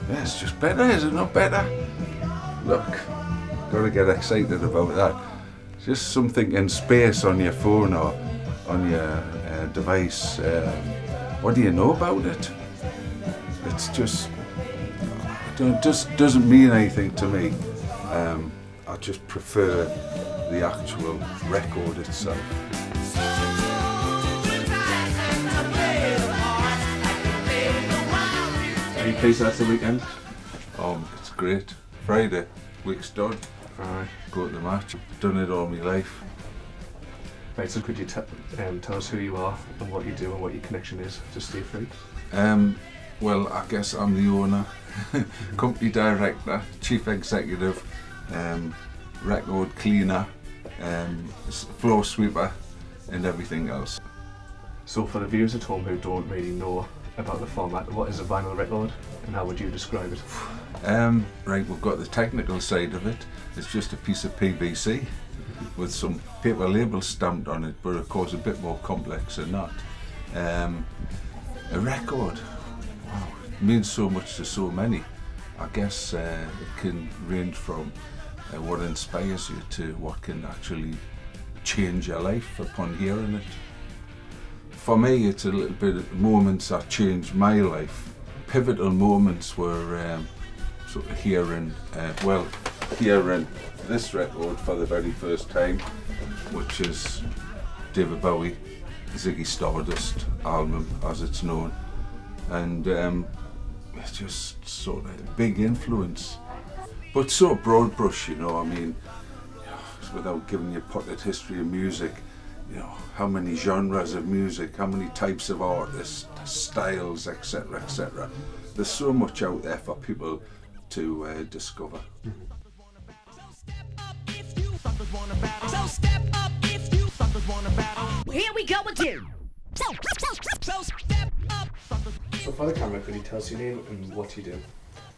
Yeah, it's just better, is it not better? Look, gotta get excited about that. Just something in space on your phone or on your device. What do you know about it? It's just, just doesn't mean anything to me. I just prefer the actual record itself. Are you pleased that's the weekend? It's great. Friday, week's done. Alright. Go to the match. Done it all my life. Right, so could you tell us who you are and what you do and what your connection is to Stay Free? Well, I guess I'm the owner, company director, chief executive, record cleaner, floor sweeper and everything else. So for the viewers at home who don't really know about the format, what is a vinyl record and how would you describe it? Right, we've got the technical side of it. It's just a piece of PVC with some paper labels stamped on it, but of course a bit more complex than that. A record, wow, it means so much to so many. I guess it can range from what inspires you to what can actually change your life upon hearing it. For me, it's a little bit of moments that changed my life. Pivotal moments were sort of hearing this record for the very first time, which is David Bowie, Ziggy Stardust album as it's known, and it's just sort of a big influence, but so broad brush, you know. I mean, without giving you potted history of music, you know, how many genres of music, how many types of artists, styles, etc, etc. There's so much out there for people to discover. Here we go again. So for the camera, could you tell us your name and what you do?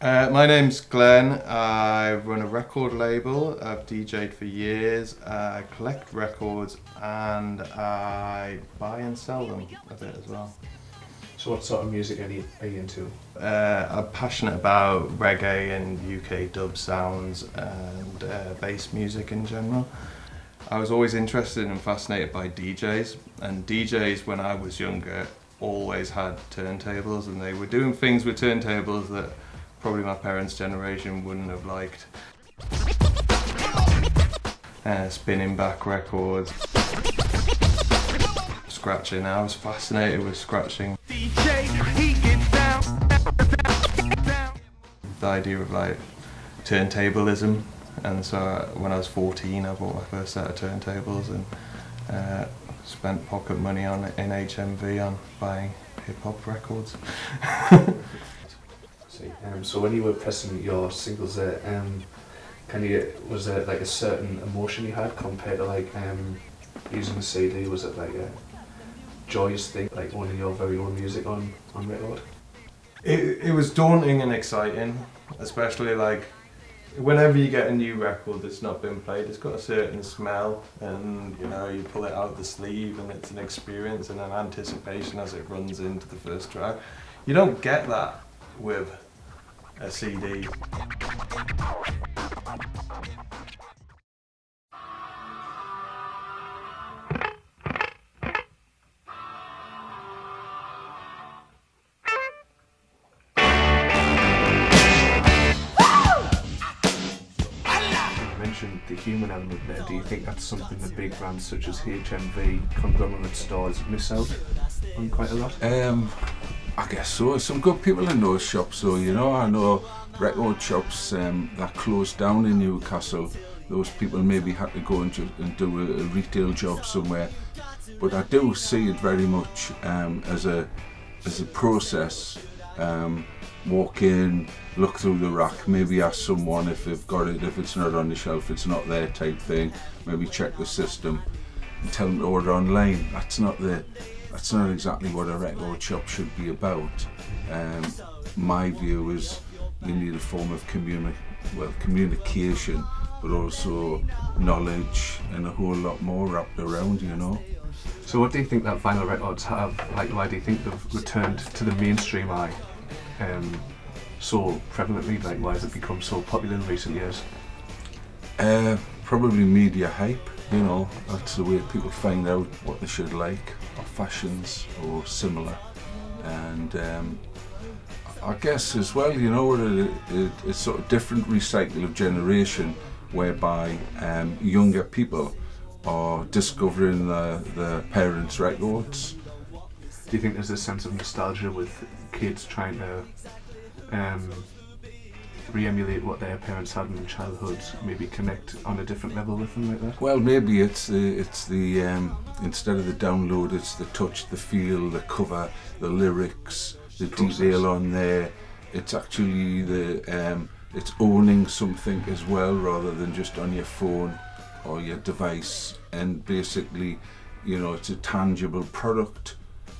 My name's Glenn. I run a record label. I've DJ'd for years. I collect records and I buy and sell them a bit as well. So what sort of music are you into? I'm passionate about reggae and UK dub sounds and bass music in general. I was always interested and fascinated by DJs, and DJs when I was younger always had turntables, and they were doing things with turntables that probably my parents' generation wouldn't have liked. Spinning back records, scratching. I was fascinated with scratching. The idea of like turntablism, and so when I was 14 I bought my first set of turntables and spent pocket money in HMV on buying hip-hop records. So when you were pressing your singles there, was there like a certain emotion you had compared to like using a CD? Was it like a joyous thing, like owning your very own music on record? It was daunting and exciting, especially like whenever you get a new record that's not been played, it's got a certain smell, and you know, you pull it out the sleeve and it's an experience and an anticipation as it runs into the first track. You don't get that with a CD. The human element there, do you think that's something that big brands such as HMV, conglomerate stores miss out on quite a lot? I guess so. Some good people in those shops though, you know. I know record shops that closed down in Newcastle. Those people maybe had to go and do a retail job somewhere. But I do see it very much as a process. Walk in, look through the rack, maybe ask someone if they've got it, if it's not on the shelf, it's not there type thing. Maybe check the system and tell them to order online. That's not exactly what a record shop should be about. My view is you need a form of communication, but also knowledge and a whole lot more wrapped around, you know. So what do you think that vinyl records have? Like, why do you think they've returned to the mainstream eye so prevalently? Like, why has it become so popular in recent years? Probably media hype, you know, that's the way people find out what they should like, or fashions, or similar. And I guess as well, you know, it's sort of different recycle of generation, whereby younger people are discovering their parents' records. Do you think there's a sense of nostalgia with kids trying to re-emulate what their parents had in their childhoods, maybe connect on a different level with them like that? Well, maybe it's the instead of the download, it's the touch, the feel, the cover, the lyrics, the detail on there. It's actually it's owning something as well, rather than just on your phone or your device. And basically, you know, it's a tangible product.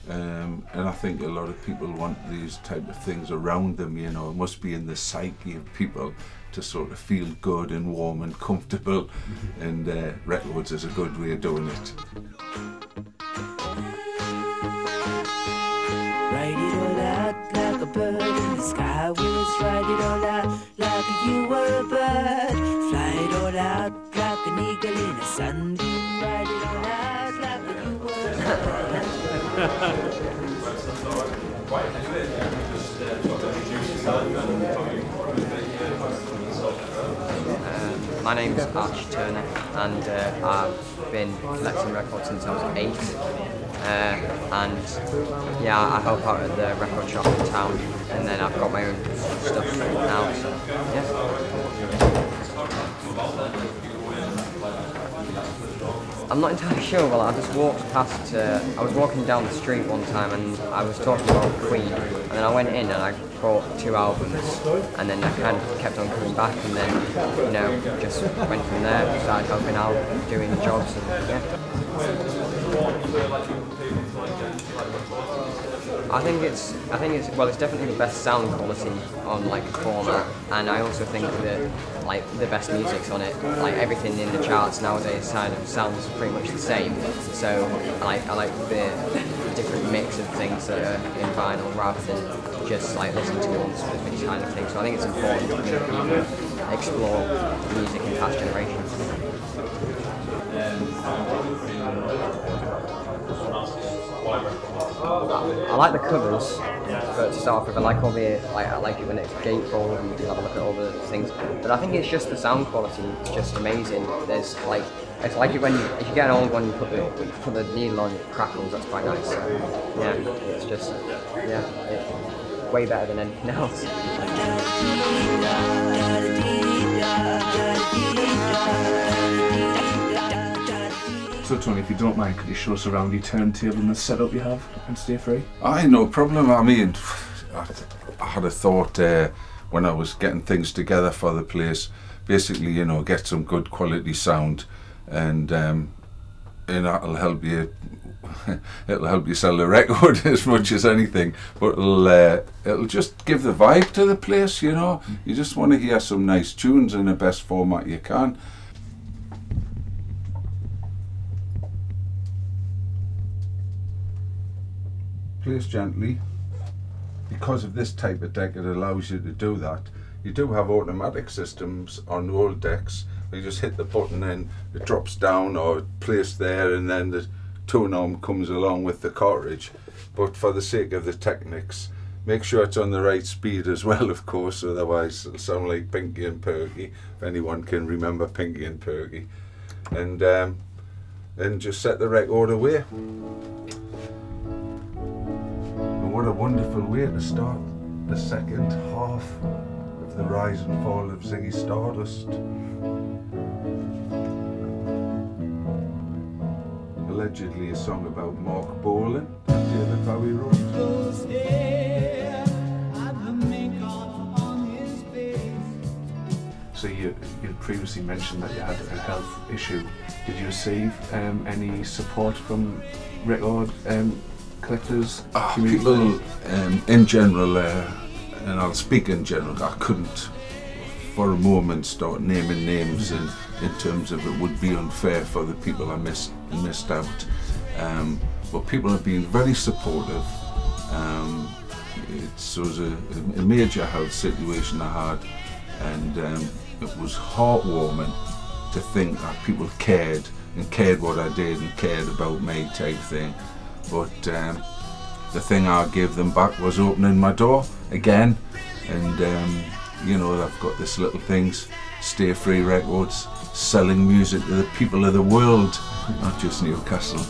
And I think a lot of people want these type of things around them, you know. It must be in the psyche of people to sort of feel good and warm and comfortable, and records is a good way of doing it. Write it all out like a bird in the sky. Words, write it all out like you were a bird. Fly it all out like an eagle in a sunbeam. Write it all out like you were a bird. My name's Archie Turner, and I've been collecting records since I was 8. And yeah, I help out at the record shop in town, and then I've got my own stuff now, so yeah. I'm not entirely sure. Well, I just walked past, I was walking down the street one time and I was talking about Queen, and then I went in and I bought 2 albums, and then I kind of kept on coming back, and then, you know, just went from there, started helping out, doing jobs, and yeah. I think it's well, it's definitely the best sound quality on like a format, and I also think that like the best music's on it. Like everything in the charts nowadays kind of sounds pretty much the same. So I like the different mix of things that are in vinyl rather than just like listening to one specific kind of thing. So I think it's important that people explore music in past generations. I like the covers, but to start off with, I like all the I like it when it's gatefold and you can have a look at all the things. But I think it's just the sound quality; it's just amazing. There's like it's like it when if you get an old one, you put the needle on, it crackles. That's quite nice. So, yeah, it's just it's way better than anything else. So Tony, if you don't mind, could you show us around your turntable and the setup you have and Stay Free? Aye, no problem. I mean, I had a thought when I was getting things together for the place, basically, you know, get some good quality sound, and that'll help you. It'll help you sell the record as much as anything, but it'll just give the vibe to the place, you know. You just want to hear some nice tunes in the best format you can. Place gently. Because of this type of deck, it allows you to do that. You do have automatic systems on old decks where you just hit the button and it drops down or placed there, and then the tone arm comes along with the cartridge. But for the sake of the techniques, make sure it's on the right speed as well, of course, otherwise it'll sound like Pinky and Perky, if anyone can remember Pinky and Perky. And just set the record away. What a wonderful way to start the second half of the rise and fall of Ziggy Stardust. Allegedly a song about Mark Bolan that David Bowie wrote. So you previously mentioned that you had a health issue. Did you receive any support from record collectors? People in general, and I'll speak in general, I couldn't for a moment start naming names in terms of it would be unfair for the people I missed out. But people have been very supportive. it was a major health situation I had, and it was heartwarming to think that people cared and cared what I did and cared about me type thing. But the thing I gave them back was opening my door again, and you know, I've got this little things, Stay Free Records, selling music to the people of the world, not just Newcastle.